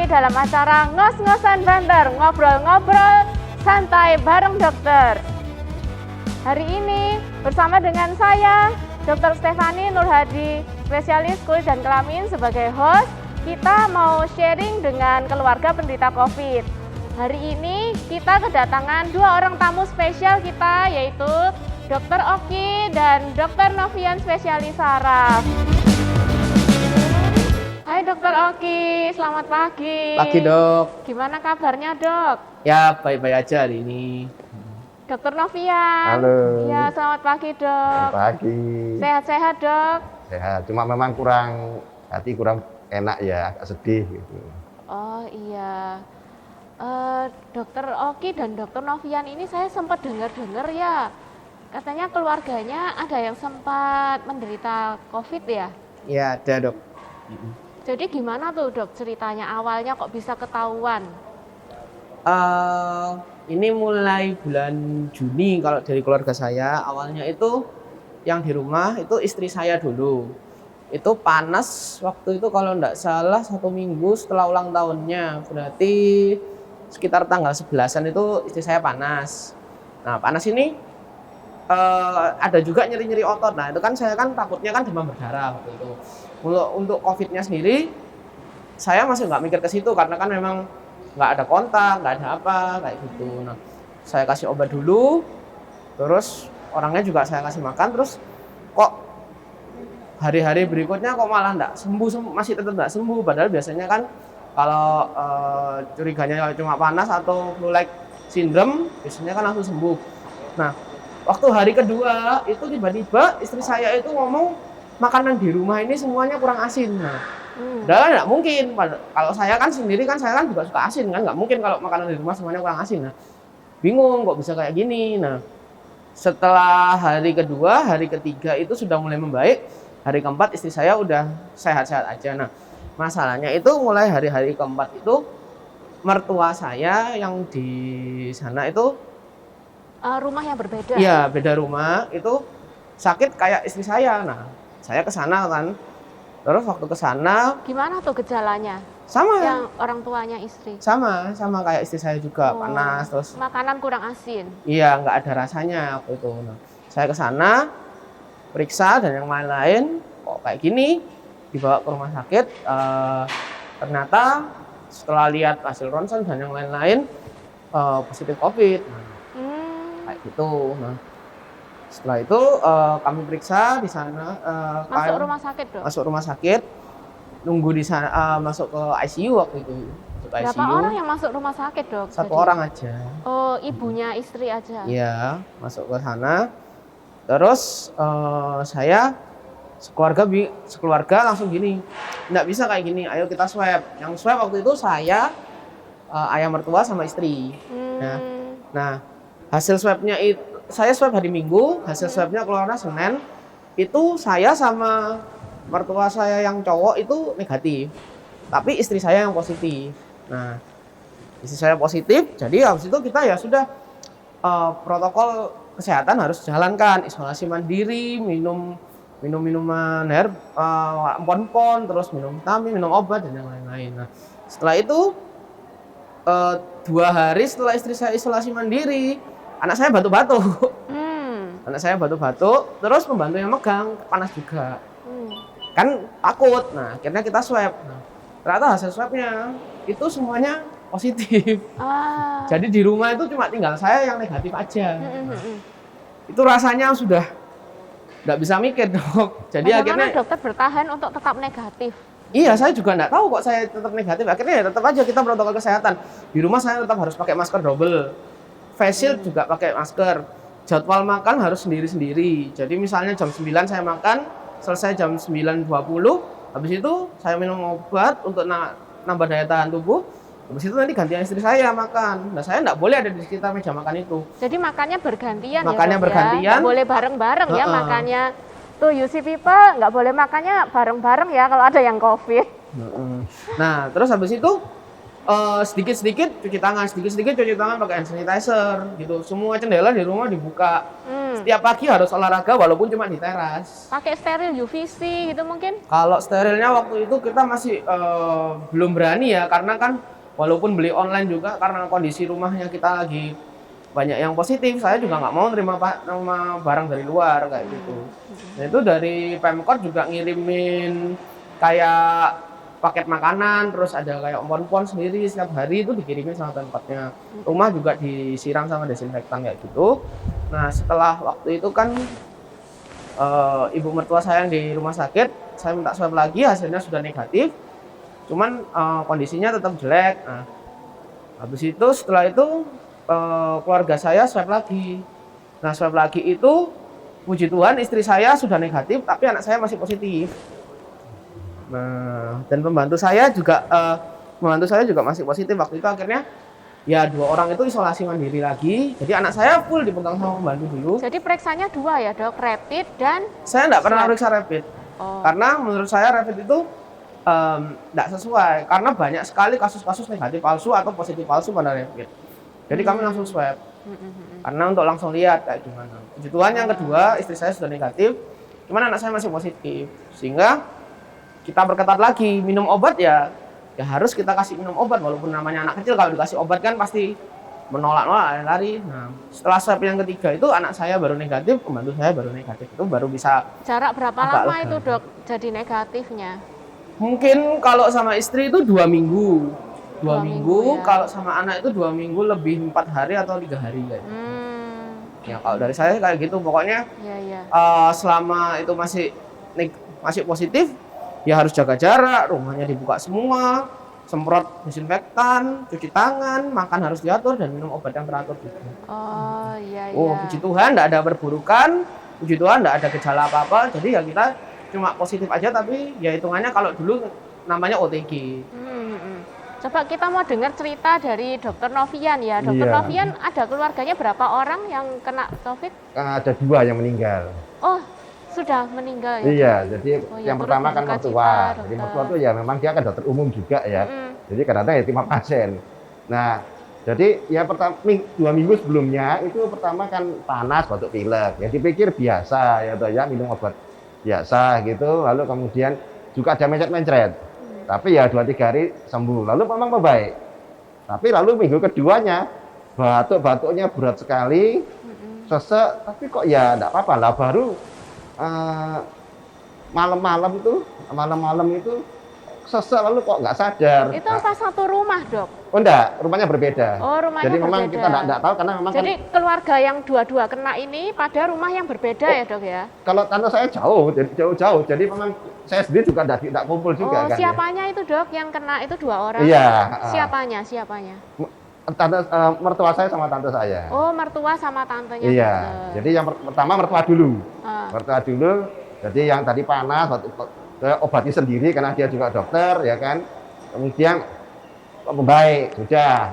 kembali dalam acara Ngos-Ngosan Banter, ngobrol-ngobrol santai bareng dokter. Hari ini bersama dengan saya, Dr. Stefani Nurhadi, spesialis kulit dan kelamin sebagai host. Kita mau sharing dengan keluarga penderita COVID. Hari ini kita kedatangan dua orang tamu spesial kita, yaitu Dr. Oki dan Dr. Novian spesialis saraf. Hai Dr. Oki, selamat pagi. Pagi dok. Gimana kabarnya dok? Ya baik-baik aja hari ini. Dr. Novian. Halo. Ya selamat pagi dok. Pagi. Sehat-sehat dok? Sehat, cuma memang kurang enak ya, agak sedih gitu. Oh iya. Dr. Oki dan Dr. Novian ini saya sempat dengar-dengar ya. Katanya keluarganya ada yang sempat menderita COVID ya? Ya ada dok. Jadi gimana tuh dok ceritanya awalnya kok bisa ketahuan? Ini mulai bulan Juni kalau dari keluarga saya. Awalnya itu yang di rumah itu istri saya dulu. Itu panas waktu itu kalau enggak salah 1 minggu setelah ulang tahunnya. Berarti sekitar tanggal 11-an itu istri saya panas. Nah panas ini ada juga nyeri-nyeri otot. Nah itu kan saya kan takutnya kan demam berdarah waktu itu. Untuk COVID-nya sendiri, saya masih nggak mikir ke situ karena kan memang nggak ada kontak, nggak ada apa kayak gitu. Nah, saya kasih obat dulu, terus orangnya juga saya kasih makan, terus kok hari-hari berikutnya kok malah nggak sembuh, masih tetap nggak sembuh. Padahal biasanya kan kalau curiganya cuma panas atau flu-like syndrome, biasanya kan langsung sembuh. Nah, waktu hari kedua itu tiba-tiba istri saya itu ngomong makanan di rumah ini semuanya kurang asin. Nah, udah nggak mungkin. Kalau saya kan sendiri kan saya kan juga suka asin kan, nggak mungkin kalau makanan di rumah semuanya kurang asin. Nah, bingung kok bisa kayak gini. Nah, setelah hari kedua, hari ketiga itu sudah mulai membaik. Hari keempat istri saya udah sehat-sehat aja. Nah, masalahnya itu mulai hari-hari keempat itu mertua saya yang di sana itu Rumah yang berbeda? Iya, beda rumah. Itu sakit kayak istri saya. Nah, saya ke sana kan. Terus waktu ke sana Gimana tuh gejalanya? sama Yang orang tuanya istri? sama kayak istri saya juga, panas terus. Makanan kurang asin? Iya, nggak ada rasanya waktu itu. Nah, saya ke sana periksa dan yang lain-lain kok kayak gini, dibawa ke rumah sakit. Ternyata setelah lihat hasil ronsen dan yang lain-lain positif COVID. Nah, kayak gitu. Nah, setelah itu kami periksa di sana. Masuk rumah sakit dok? Masuk rumah sakit, nunggu di sana, masuk ke ICU waktu itu. Berapa orang yang masuk rumah sakit dok? Satu orang aja. Oh, ibunya istri aja? Iya, masuk ke sana. Terus saya sekeluarga langsung gini, nggak bisa kayak gini, ayo kita swab. Yang swab waktu itu saya, ayah mertua sama istri. Nah, hasil swabnya itu, saya swab hari Minggu, hasil swabnya keluarnya Senin. Itu saya sama mertua saya yang cowok itu negatif, tapi istri saya yang positif. Nah, istri saya positif, jadi habis itu kita ya sudah protokol kesehatan harus jalankan, isolasi mandiri, minum minuman empon-empon, terus minum vitamin, minum obat dan yang lain-lain. Nah, setelah itu 2 hari setelah istri saya isolasi mandiri, anak saya batuk-batuk. Anak saya batuk-batuk, terus pembantu yang megang panas juga. Kan takut. Nah, akhirnya kita swab. Nah, ternyata hasil swabnya itu semuanya positif. Jadi di rumah itu cuma tinggal saya yang negatif aja. Nah, itu rasanya sudah nggak bisa mikir dok. Jadi bagaimana akhirnya dokter bertahan untuk tetap negatif? Iya, saya juga nggak tahu kok saya tetap negatif. Akhirnya ya tetap aja kita protokol kesehatan. Di rumah saya tetap harus pakai masker double. Face shield juga pakai masker. Jadwal makan harus sendiri-sendiri. Jadi misalnya jam 9 saya makan, selesai jam 9.20. Habis itu saya minum obat untuk nambah daya tahan tubuh. Habis itu nanti gantian istri saya makan. Nah, saya nggak boleh ada di sekitar meja makan itu. Jadi makannya bergantian makannya ya, bergantian. Nggak boleh bareng-bareng ya makannya. Tuh you see people, nggak boleh makannya bareng-bareng ya kalau ada yang COVID. Nah, terus habis itu sedikit-sedikit cuci tangan pakai hand sanitizer gitu. Semua jendela di rumah dibuka. tiap pagi harus olahraga walaupun cuma di teras. Pakai steril UVC gitu mungkin? Kalau sterilnya waktu itu kita masih belum berani ya, karena kan walaupun beli online juga karena kondisi rumahnya kita lagi banyak yang positif, saya juga nggak mau terima barang dari luar kayak gitu. Nah itu dari Pemkot juga ngirimin kayak paket makanan, terus ada kayak empon-empon sendiri setiap hari itu dikirimin sama Pemkotnya. Rumah juga disiram sama desinfektan kayak gitu. Nah setelah waktu itu kan ibu mertua saya yang di rumah sakit, saya minta swab lagi, hasilnya sudah negatif. Cuman kondisinya tetap jelek. Nah, habis itu setelah itu keluarga saya swab lagi. Nah swab lagi itu puji Tuhan istri saya sudah negatif, tapi anak saya masih positif. Nah dan pembantu saya juga masih positif waktu itu. Akhirnya ya 2 orang itu isolasi mandiri lagi. Jadi anak saya full dipegang sama pembantu dulu. Jadi periksanya 2 ya dok, rapid dan Saya nggak pernah periksa rapid. Oh. Karena menurut saya rapid itu nggak sesuai, karena banyak sekali kasus-kasus negatif palsu atau positif palsu pada rapid. Jadi kami langsung swab, karena untuk langsung lihat kayak gimana. Puji Tuhan yang kedua istri saya sudah negatif, cuman anak saya masih positif. Sehingga kita perketat lagi, minum obat ya harus kita kasih minum obat, walaupun namanya anak kecil kalau dikasih obat kan pasti menolak-nolak, lari. Nah setelah swab yang ketiga itu anak saya baru negatif, pembantu saya baru negatif, itu baru bisa. Jarak berapa lama itu dok jadi negatifnya? Mungkin kalau sama istri itu 2 minggu. 2 minggu, ya. Kalau sama anak itu 2 minggu lebih 4 hari atau 3 hari kayak. Ya kalau dari saya kayak gitu, pokoknya selama itu masih positif, ya harus jaga jarak, rumahnya dibuka semua, semprot desinfektan, cuci tangan, makan harus diatur dan minum obat yang teratur juga. Oh iya. Puji Tuhan tidak ada perburukan, puji Tuhan tidak ada gejala apa-apa, jadi ya kita cuma positif aja, tapi ya hitungannya kalau dulu namanya OTG. Coba kita mau dengar cerita dari Dokter Novian ya. Dokter Novian ada keluarganya berapa orang yang kena COVID? Ada 2 yang meninggal. Oh, sudah meninggal ya? Iya, jadi yang pertama kan mertua. Jadi mertua itu ya memang dia kan dokter umum juga ya. Jadi kadang-kadang ya timah pasien. Nah, jadi ya pertama 2 minggu sebelumnya itu pertama kan panas, batuk pilek. Ya dipikir biasa ya minum obat biasa gitu. Lalu kemudian juga ada mencret-mencret. Tapi ya 2-3 hari sembuh, lalu memang membaik. Tapi lalu minggu keduanya batuknya berat sekali, sesek, tapi kok ya enggak apa-apa lah. Baru malam-malam itu sesek, lalu kok nggak sadar. Itu apa satu rumah dok? Oh enggak, rumahnya berbeda. Oh rumahnya jadi berbeda. Memang kita enggak tahu karena memang jadi kan, keluarga yang dua-dua kena ini pada rumah yang berbeda ya dok ya? Kalau tante saya jauh, jadi memang saya sendiri juga tidak kumpul juga kan. Siapanya ya? Itu dok yang kena itu 2 orang? Iya. Siapanya? Tante mertua saya sama tante saya. Oh mertua sama tantenya. Iya. Jadi yang pertama mertua dulu. Mertua dulu. Jadi yang tadi panas, obati sendiri karena dia juga dokter ya kan. Kemudian membaik, sudah.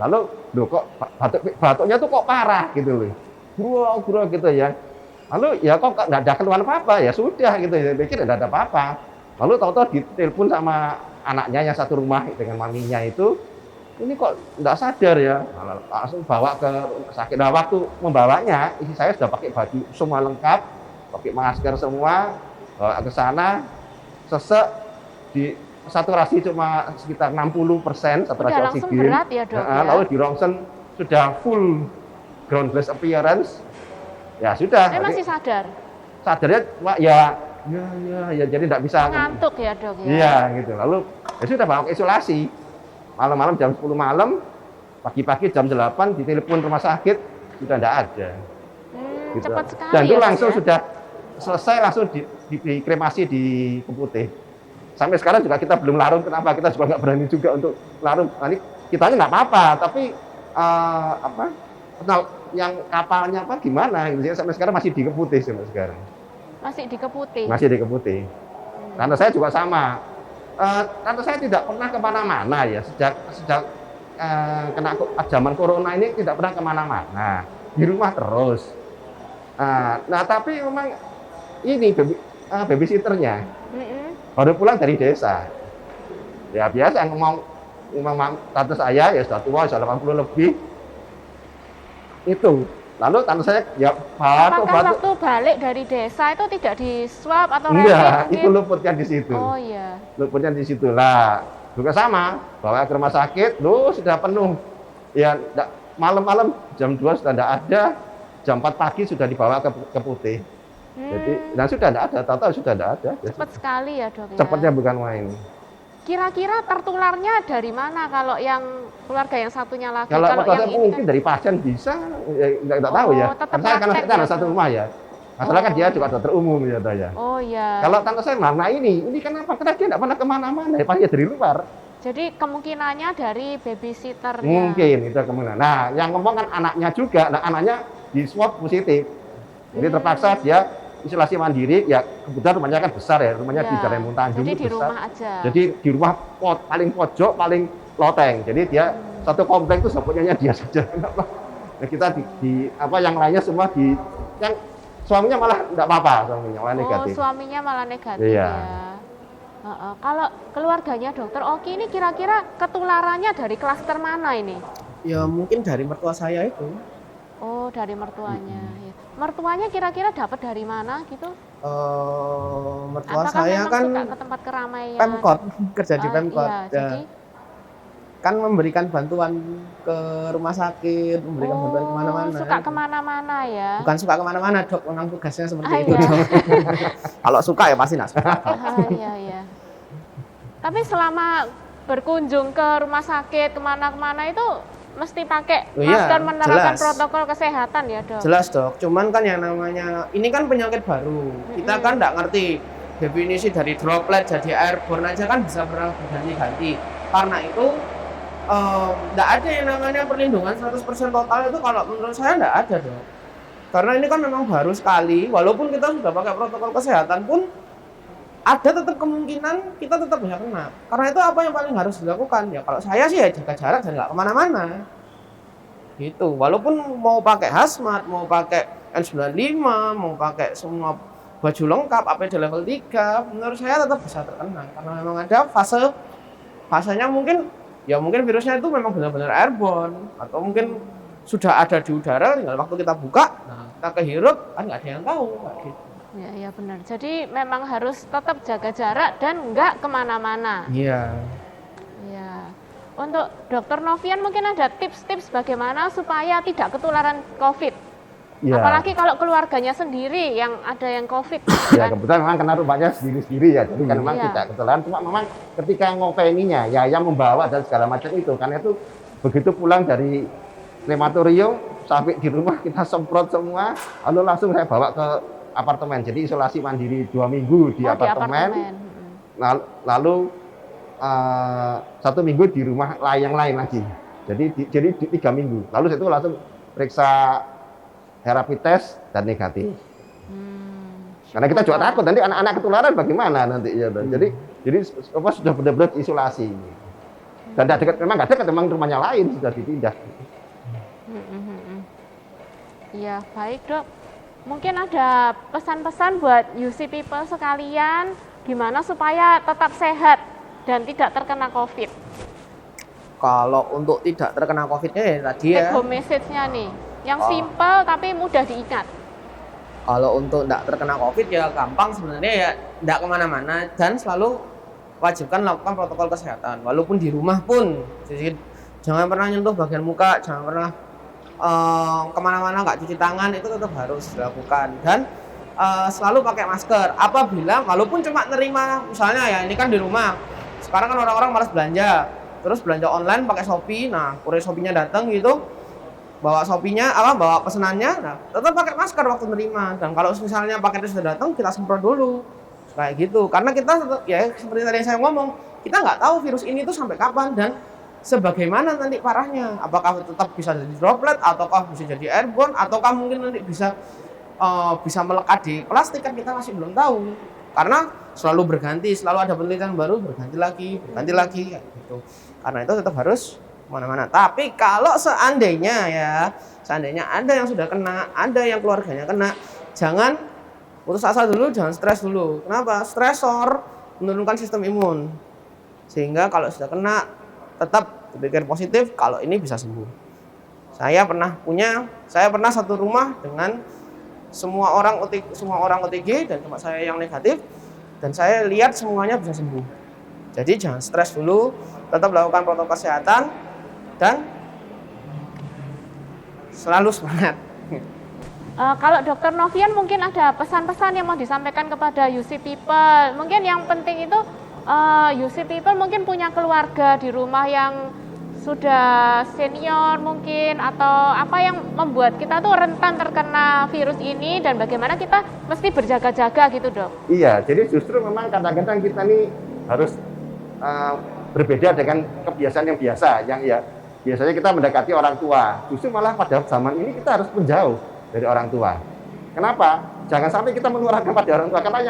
Lalu kok batuknya tuh kok parah gitu loh. Guru gitu ya. Lalu ya kok nggak ada keluhan apa-apa, ya sudah gitu ya, pikir nggak ada apa-apa. Lalu tahu-tahu ditelepon sama anaknya yang satu rumah dengan maminya itu, ini kok nggak sadar ya, langsung bawa ke rumah sakit. Nah waktu membawanya, istri saya sudah pakai baju semua lengkap, pakai masker semua, bawa ke sana, sesek, di saturasi cuma sekitar 60% saturasi langsung oksigen. Berat ya dok ya? Lalu di ronsen sudah full ground glass appearance. Ya sudah. Saya masih sadar? Sadarnya ya jadi tidak bisa. Ngantuk ya dok ya? Iya gitu. Lalu ya sudah bawa ke isolasi. Malam-malam jam 10 malam, pagi-pagi jam 8 ditelepon rumah sakit, sudah tidak ada. Gitu. Cepat sekali. Dan itu ya, langsung ya? sudah selesai, langsung dikremasi di Keputih. Sampai sekarang juga kita belum larung, kenapa? Kita juga nggak berani juga untuk larung. Nanti kitanya nggak apa-apa, tapi yang kapalnya apa gimana gitu. Sampai sekarang masih di Keputih sampai sekarang. Masih di Keputih? Masih di Keputih. Tante saya juga sama. Tante saya tidak pernah kemana-mana ya sejak kena zaman corona ini tidak pernah kemana-mana, di rumah terus. Nah tapi memang ini babysitternya baru pulang dari desa. Ya biasa ngomong tante saya ya sudah tua, sudah 80 lebih. Itu Lalu tante saya ya batuk, Apakah batuk. waktu balik dari desa itu tidak di swab atau Enggak, rapid itu mungkin? luputnya di situ. Oh iya. Luputnya di situ lah. Juga sama, bawa ke rumah sakit, sudah penuh. Ya malam-malam jam 2 sudah tidak ada, jam 4 pagi sudah dibawa ke Putih. Jadi, dan sudah tidak ada, tahu-tahu sudah tidak ada. Cepat sekali ya dok ya. Cepatnya bukan main. Kira-kira tertularnya dari mana kalau yang keluarga yang satunya lagi? Kalau Kalau saya yang ini mungkin dari pasien bisa, ya, nggak tahu ya. tetap Karena praktek kita ada ya, satu Dok? rumah ya. Masalah kan Oh. dia juga dokter umum ya, Dok, ya. Oh iya. Kalau tante saya mana ini kenapa? Karena dia nggak pernah kemana-mana, ya pasti dari luar. Jadi kemungkinannya dari babysitternya. Mungkin itu kemana. Nah, yang ngomong kan anaknya juga. Nah, anaknya di swab positif. Jadi terpaksa dia isolasi mandiri. Ya kebetulan rumahnya kan besar ya, rumahnya di Ya, Jalan Tanjung jadi itu di besar. rumah aja. Jadi di rumah paling pojok, paling loteng. Jadi dia satu komplek itu sepupunya dia saja. Nah, kita di apa yang lainnya semua yang suaminya malah enggak apa-apa, suaminya malah negatif. Oh, suaminya malah negatif Iya. ya. Kalau keluarganya dokter Oki ini kira-kira ketularannya dari klaster mana ini? Ya mungkin dari mertua saya itu. Oh, dari mertuanya. Ya. Mertuanya kira-kira dapat dari mana gitu? Mertua Apakah saya memang kan suka ke tempat keramaian? Pemkot, kerja di Pemkot. Iya, Ya. jadi Kan memberikan bantuan ke rumah sakit, memberikan bantuan kemana-mana. suka kemana-mana ya. Bukan suka kemana-mana, Dok. Memang tugasnya seperti Ah, itu, iya. Dok. Kalau suka ya pasti nggak suka. Iya, iya. Tapi selama berkunjung ke rumah sakit kemana-kemana itu mesti pakai Oh, iya, masker, menerapkan jelas. protokol kesehatan ya dok. Jelas, Dok. Cuman kan yang namanya ini kan penyakit baru. Kita kan nggak ngerti definisi dari droplet jadi airborne aja kan bisa pernah berganti-ganti. Karena itu nggak ada yang namanya perlindungan 100% total itu kalau menurut saya nggak ada, Dok. Karena ini kan memang baru sekali, walaupun kita sudah pakai protokol kesehatan pun ada tetap kemungkinan kita tetap bisa kena. Karena itu apa yang paling harus dilakukan? Ya kalau saya sih ya jaga jarak dan nggak kemana-mana. Gitu. Walaupun mau pakai hazmat, mau pakai N95, mau pakai semua baju lengkap, APD level 3, menurut saya tetap bisa terkena. Karena memang ada fasenya mungkin virusnya itu memang benar-benar airborne atau mungkin sudah ada di udara, tinggal waktu kita buka, nah kita kehirup kan nggak ada yang tahu. Gitu. Ya benar. Jadi memang harus tetap jaga jarak dan nggak kemana-mana. Iya. Ya. Untuk Dokter Novian mungkin ada tips-tips bagaimana supaya tidak ketularan COVID. Ya. Apalagi kalau keluarganya sendiri yang ada yang COVID. Ya kebetulan memang kena rumahnya sendiri-sendiri ya, jadi kan memang Iya. tidak ketularan. Cuma memang ketika ngopeninya, ya yang membawa dan segala macam itu, karena itu begitu pulang dari krematorium sampai di rumah kita semprot semua, lalu langsung saya bawa ke apartemen. Jadi isolasi mandiri 2 minggu di apartemen. Lalu 1 minggu di rumah yang lain lagi. Jadi 3 minggu. Lalu itu langsung periksa rapid test dan negatif. Karena kita juga takut nanti anak-anak ketularan bagaimana nanti ya. Jadi apa sudah benar-benar isolasi. Dan tidak dekat, memang nggak dekat, memang rumahnya lain sudah dipindah. Iya, baik dok. Mungkin ada pesan-pesan buat UC people sekalian, gimana supaya tetap sehat dan tidak terkena COVID. Kalau untuk tidak terkena COVID-nya ya tadi ya. Take home message-nya nih, yang simple tapi mudah diingat. Kalau untuk tidak terkena COVID ya gampang sebenarnya ya, tidak kemana-mana dan selalu wajibkan lakukan protokol kesehatan. Walaupun di rumah pun, jadi jangan pernah nyentuh bagian muka, jangan pernah kemana-mana nggak cuci tangan, itu tetap harus dilakukan. Dan selalu pakai masker. Apabila walaupun cuma nerima, misalnya ya ini kan di rumah. Sekarang kan orang-orang malas belanja, terus belanja online pakai Shopee. Nah, kurir Shopee-nya datang gitu, bawa Shopee-nya, bawa pesenannya, nah tetap pakai masker waktu nerima. Dan kalau misalnya paketnya sudah datang, kita semprot dulu, kayak gitu. Karena kita tetap, ya seperti tadi yang saya ngomong, kita nggak tahu virus ini tuh sampai kapan dan sebagaimana nanti parahnya. Apakah tetap bisa jadi droplet, ataukah bisa jadi airborne, ataukah mungkin nanti bisa melekat di plastik, kan kita masih belum tahu. Karena selalu berganti, selalu ada penelitian baru, berganti lagi, kayak gitu. Karena itu tetap harus mana-mana. Tapi kalau seandainya ada yang sudah kena, ada yang keluarganya kena, jangan putus asa dulu, jangan stres dulu. Kenapa? Stresor menurunkan sistem imun. Sehingga kalau sudah kena, tetap berpikir positif kalau ini bisa sembuh. Saya pernah satu rumah dengan semua orang OTG dan cuma saya yang negatif, dan saya lihat semuanya bisa sembuh. Jadi jangan stres dulu, tetap lakukan protokol kesehatan dan selalu semangat. Kalau Dokter Novian mungkin ada pesan-pesan yang mau disampaikan kepada UC People. Mungkin yang penting itu UC People mungkin punya keluarga di rumah yang sudah senior mungkin, atau apa yang membuat kita tuh rentan terkena virus ini dan bagaimana kita mesti berjaga-jaga gitu, Dok. Iya, jadi justru memang kadang-kadang kita nih harus berbeda dengan kebiasaan yang biasa, yang ya biasanya kita mendekati orang tua. Justru malah pada zaman ini kita harus menjauh dari orang tua. Kenapa? Jangan sampai kita menularkan pada orang tua, karena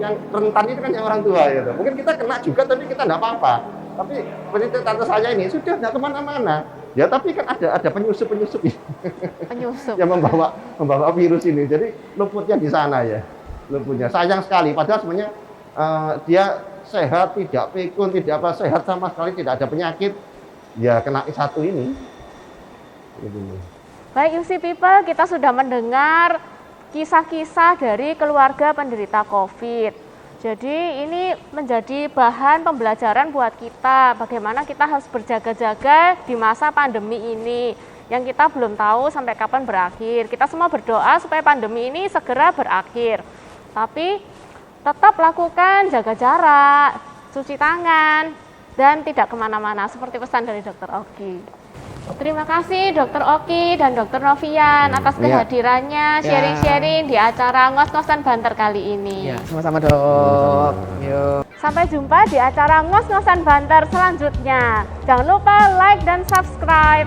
yang rentan itu kan yang orang tua gitu. Mungkin kita kena juga tapi kita enggak apa-apa. Tapi seperti tante saya ini sudah nggak kemana-mana, ya tapi kan ada penyusup yang membawa virus ini. Jadi luputnya di sana ya, luputnya sayang sekali. Padahal sebenarnya dia sehat, tidak pikun, tidak apa, sehat sama sekali, tidak ada penyakit. Ya kena satu ini. Baik UC People, kita sudah mendengar kisah-kisah dari keluarga penderita COVID. Jadi ini menjadi bahan pembelajaran buat kita, bagaimana kita harus berjaga-jaga di masa pandemi ini, yang kita belum tahu sampai kapan berakhir. Kita semua berdoa supaya pandemi ini segera berakhir. Tapi tetap lakukan jaga jarak, cuci tangan, dan tidak kemana-mana, seperti pesan dari Dr. Oki. Terima kasih Dr. Oki dan Dr. Novian atas kehadirannya, sharing-sharing di acara Ngos-Ngosan Banter kali ini. Ya, sama-sama Dok. Yuk. Sampai jumpa di acara Ngos-Ngosan Banter selanjutnya. Jangan lupa like dan subscribe.